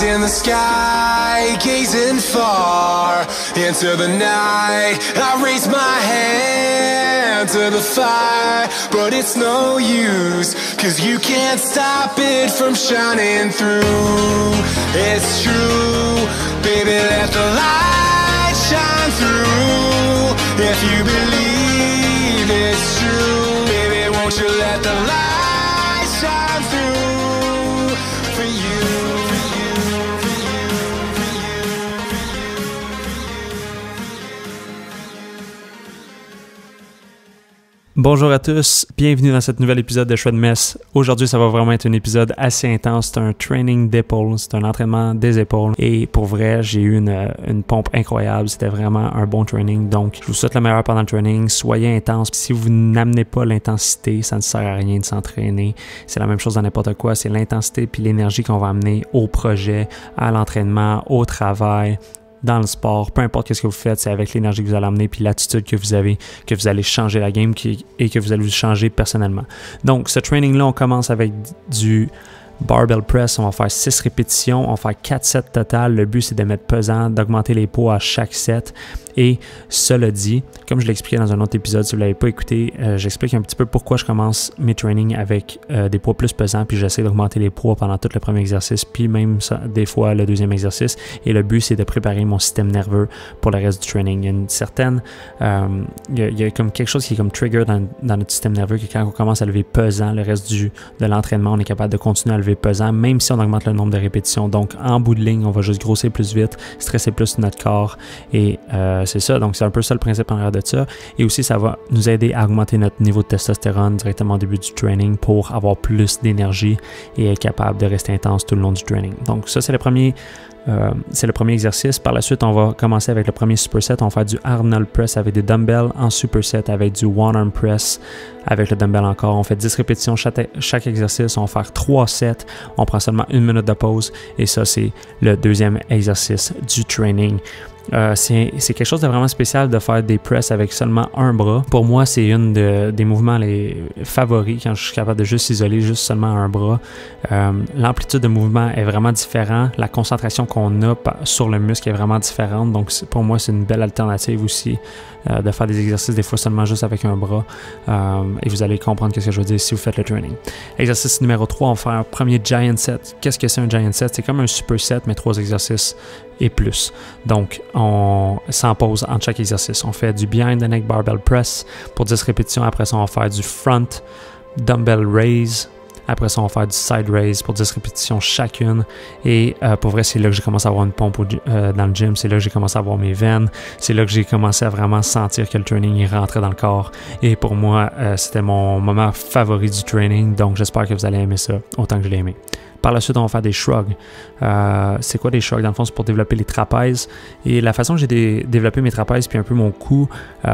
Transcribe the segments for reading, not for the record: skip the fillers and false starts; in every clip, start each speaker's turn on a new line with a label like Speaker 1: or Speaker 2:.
Speaker 1: in the sky, gazing far into the night. I raise my hand to the fire, but it's no use, 'cause you can't stop it from shining through. It's true, baby, let the light shine through. If you believe it's true, baby, won't you let the light shine through for you, for you, for you, for you, for you.
Speaker 2: Bonjour à tous, bienvenue dans cet nouvel épisode de Choix de Messe. Aujourd'hui, ça va vraiment être un épisode assez intense. C'est un training d'épaules, c'est un entraînement des épaules. Et pour vrai, j'ai eu une pompe incroyable. C'était vraiment un bon training. Donc, je vous souhaite le meilleur pendant le training. Soyez intense. Si vous n'amenez pas l'intensité, ça ne sert à rien de s'entraîner. C'est la même chose dans n'importe quoi. C'est l'intensité puis l'énergie qu'on va amener au projet, à l'entraînement, au travail, dans le sport, peu importe ce que vous faites, c'est avec l'énergie que vous allez amener puis l'attitude que vous avez, que vous allez changer la game et que vous allez vous changer personnellement. Donc, ce training-là, on commence avec du barbell press. On va faire 6 répétitions, on va faire 4 sets total. Le but, c'est de mettre pesant, d'augmenter les poids à chaque set. Et cela dit, comme je l'ai expliqué dans un autre épisode, si vous ne l'avez pas écouté, j'explique un petit peu pourquoi je commence mes trainings avec des poids plus pesants, puis j'essaie d'augmenter les poids pendant tout le premier exercice, puis même des fois le deuxième exercice. Et le but, c'est de préparer mon système nerveux pour le reste du training. Il y a une certaine, il y a comme quelque chose qui est comme trigger dans notre système nerveux, que quand on commence à lever pesant, le reste de l'entraînement, on est capable de continuer à lever pesant, même si on augmente le nombre de répétitions. Donc, en bout de ligne, on va juste grossir plus vite, stresser plus notre corps et c'est ça, donc c'est un peu ça le principe en arrière de ça. Et aussi, ça va nous aider à augmenter notre niveau de testostérone directement au début du training pour avoir plus d'énergie et être capable de rester intense tout le long du training. Donc ça, c'est le premier exercice. Par la suite, on va commencer avec le premier superset. On va faire du Arnold Press avec des dumbbells en superset, avec du One Arm Press avec le dumbbell encore. On fait 10 répétitions chaque exercice. On va faire 3 sets. On prend seulement 1 minute de pause. Et ça, c'est le deuxième exercice du training. C'est quelque chose de vraiment spécial de faire des press avec seulement un bras. Pour moi, c'est une des mouvements les favoris quand je suis capable de juste isoler juste seulement un bras. L'amplitude de mouvement est vraiment différente. La concentration qu'on a sur le muscle est vraiment différente. Donc, pour moi, c'est une belle alternative aussi de faire des exercices des fois seulement juste avec un bras. Et vous allez comprendre ce que je veux dire si vous faites le training. Exercice numéro 3, on va faire un premier giant set. Qu'est-ce que c'est un giant set? C'est comme un superset, mais 3 exercices et plus. Donc, on s'en pose entre chaque exercice. On fait du behind the neck barbell press pour 10 répétitions. Après ça, on va faire du front dumbbell raise. Après ça, on va faire du side raise pour 10 répétitions chacune. Et pour vrai, c'est là que j'ai commencé à avoir une pompe dans le gym. C'est là que j'ai commencé à avoir mes veines. C'est là que j'ai commencé à vraiment sentir que le training est rentré dans le corps. Et pour moi, c'était mon moment favori du training. Donc, j'espère que vous allez aimer ça autant que je l'ai aimé. Par la suite, on va faire des shrugs. C'est quoi des shrugs? Dans le fond, c'est pour développer les trapèzes. Et la façon que j'ai développé mes trapèzes puis un peu mon cou,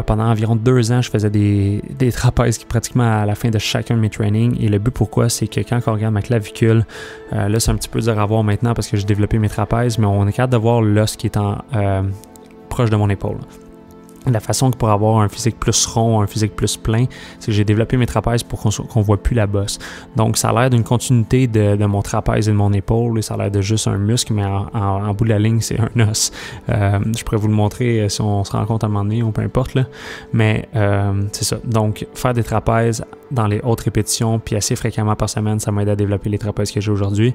Speaker 2: pendant environ 2 ans, je faisais des trapèzes qui pratiquement à la fin de chacun de mes trainings. Et le but pourquoi, c'est que quand on regarde ma clavicule, là, c'est un petit peu dur à voir maintenant parce que j'ai développé mes trapèzes, mais on est capable de voir l'os qui est proche de mon épaule. La façon que pour avoir un physique plus rond, un physique plus plein, c'est que j'ai développé mes trapèzes pour qu'on voit plus la bosse. Donc, ça a l'air d'une continuité de mon trapèze et de mon épaule. Et ça a l'air de juste un muscle, mais en bout de la ligne, c'est un os. Je pourrais vous le montrer si on se rencontre à un moment donné ou peu importe. Là. Mais c'est ça. Donc, faire des trapèzes dans les hautes répétitions, puis assez fréquemment par semaine, ça m'aide à développer les trapèzes que j'ai aujourd'hui.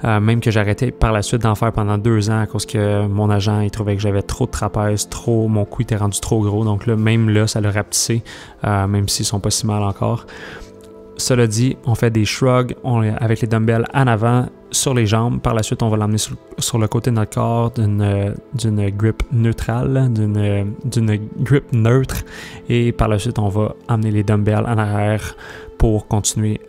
Speaker 2: Même que j'ai arrêté par la suite d'en faire pendant 2 ans à cause que mon agent il trouvait que j'avais trop de trapèzes, mon cou était rendu trop gros. Donc là, même là, ça l'a rapetissé, même s'ils sont pas si mal encore. Cela dit, on fait des shrugs avec les dumbbells en avant sur les jambes. Par la suite, on va l'emmener sur le côté de notre corps d'une grip neutrale, d'une grip neutre. Et par la suite, on va emmener les dumbbells en arrière pour continuer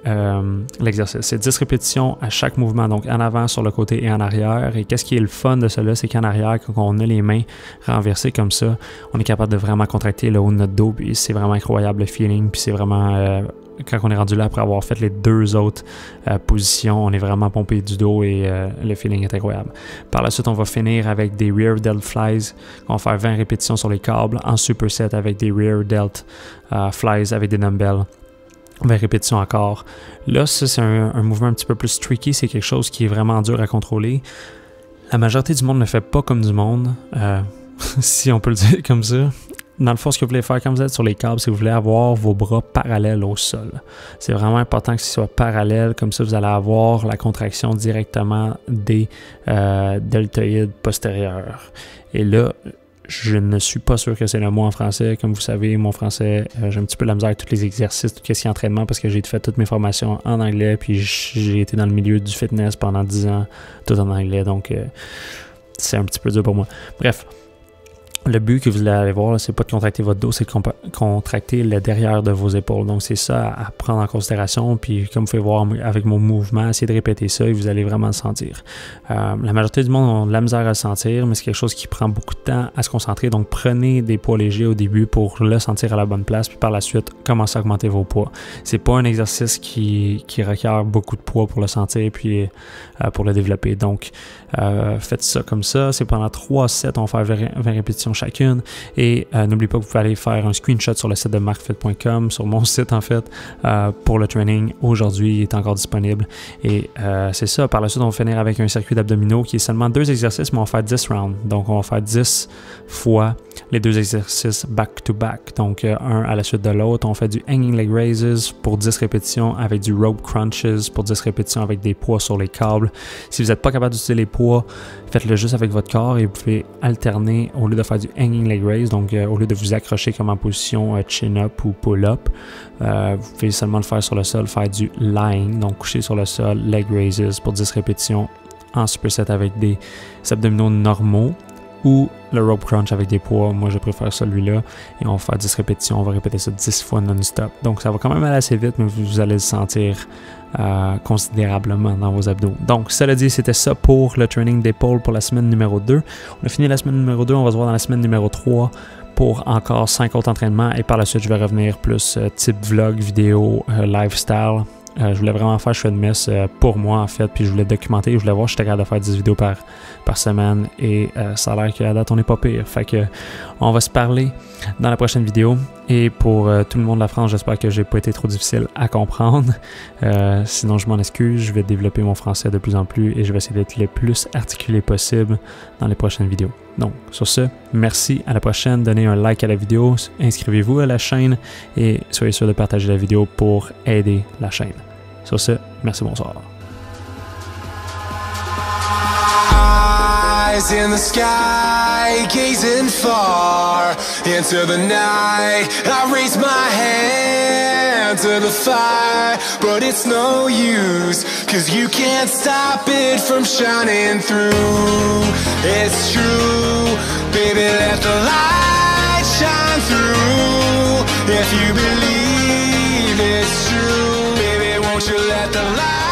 Speaker 2: l'exercice. C'est 10 répétitions à chaque mouvement, donc en avant, sur le côté et en arrière. Et qu'est-ce qui est le fun de cela, c'est qu'en arrière, quand on a les mains renversées comme ça, on est capable de vraiment contracter le haut de notre dos. Puis c'est vraiment incroyable le feeling. Puis c'est vraiment... quand on est rendu là après avoir fait les 2 autres positions, on est vraiment pompé du dos et le feeling est incroyable. Par la suite, on va finir avec des rear delt flies. On va faire 20 répétitions sur les câbles en superset avec des rear delt flies avec des dumbbells. 20 répétitions encore. Là, ça, c'est un mouvement un petit peu plus tricky. C'est quelque chose qui est vraiment dur à contrôler. La majorité du monde ne fait pas comme du monde, si on peut le dire comme ça. Dans le fond, ce que vous voulez faire quand vous êtes sur les câbles, c'est que vous voulez avoir vos bras parallèles au sol. C'est vraiment important que ce soit parallèle, comme ça vous allez avoir la contraction directement des deltoïdes postérieurs. Et là, je ne suis pas sûr que c'est le mot en français. Comme vous savez, mon français, j'ai un petit peu de la misère avec tous les exercices, tout ce qui est entraînement, parce que j'ai fait toutes mes formations en anglais, puis j'ai été dans le milieu du fitness pendant 10 ans, tout en anglais, donc c'est un petit peu dur pour moi. Bref. Le but que vous allez aller voir, c'est pas de contracter votre dos, c'est de contracter le derrière de vos épaules. Donc, c'est ça à prendre en considération. Puis, comme vous pouvez voir avec mon mouvement, essayez de répéter ça et vous allez vraiment le sentir. La majorité du monde a de la misère à le sentir, mais c'est quelque chose qui prend beaucoup de temps à se concentrer. Donc, prenez des poids légers au début pour le sentir à la bonne place. Puis, par la suite, commencez à augmenter vos poids. C'est pas un exercice qui requiert beaucoup de poids pour le sentir puis pour le développer. Donc, faites ça comme ça. C'est pendant 3 sets, on va faire 20 répétitions chacune. Et n'oubliez pas que vous pouvez aller faire un screenshot sur le site de marcfit.com, sur mon site en fait, pour le training. Aujourd'hui, il est encore disponible. Et c'est ça. Par la suite, on va finir avec un circuit d'abdominaux qui est seulement 2 exercices, mais on va faire 10 rounds. Donc, on va faire 10 fois les 2 exercices back-to-back. Donc, un à la suite de l'autre. On fait du hanging leg raises pour 10 répétitions avec du rope crunches pour 10 répétitions avec des poids sur les câbles. Si vous n'êtes pas capable d'utiliser les poids, faites-le juste avec votre corps et vous pouvez alterner au lieu de faire du hanging leg raise, donc au lieu de vous accrocher comme en position chin-up ou pull-up, vous pouvez seulement le faire sur le sol, faire du lying, donc coucher sur le sol, leg raises pour 10 répétitions en superset avec des abdominaux normaux ou le rope crunch avec des poids. Moi, je préfère celui-là et on va faire 10 répétitions, on va répéter ça 10 fois non-stop. Donc, ça va quand même aller assez vite, mais vous allez le sentir considérablement dans vos abdos. Donc, cela dit, c'était ça pour le training d'épaule pour la semaine numéro 2. On a fini la semaine numéro 2, on va se voir dans la semaine numéro 3 pour encore 5 autres entraînements et par la suite, je vais revenir plus type vlog, vidéo, lifestyle. Je voulais vraiment faire Shred Mess pour moi en fait, puis je voulais documenter, je voulais voir si j'étais capable de faire 10 vidéos par semaine et ça a l'air qu'à date on n'est pas pire. Fait que on va se parler dans la prochaine vidéo et pour tout le monde de la France, j'espère que j'ai pas été trop difficile à comprendre. Sinon je m'en excuse, je vais développer mon français de plus en plus et je vais essayer d'être le plus articulé possible dans les prochaines vidéos. Donc sur ce, merci, à la prochaine, donnez un like à la vidéo, inscrivez-vous à la chaîne et soyez sûr de partager la vidéo pour aider la chaîne. Sur ce, merci, bonsoir.
Speaker 1: Eyes in the sky, gazing far into the night. I raise my hand to the fire, but it's no use, 'cause you can't stop it from shining through. It's true, baby, let the light shine through. If you believe it's true, baby, won't you let the light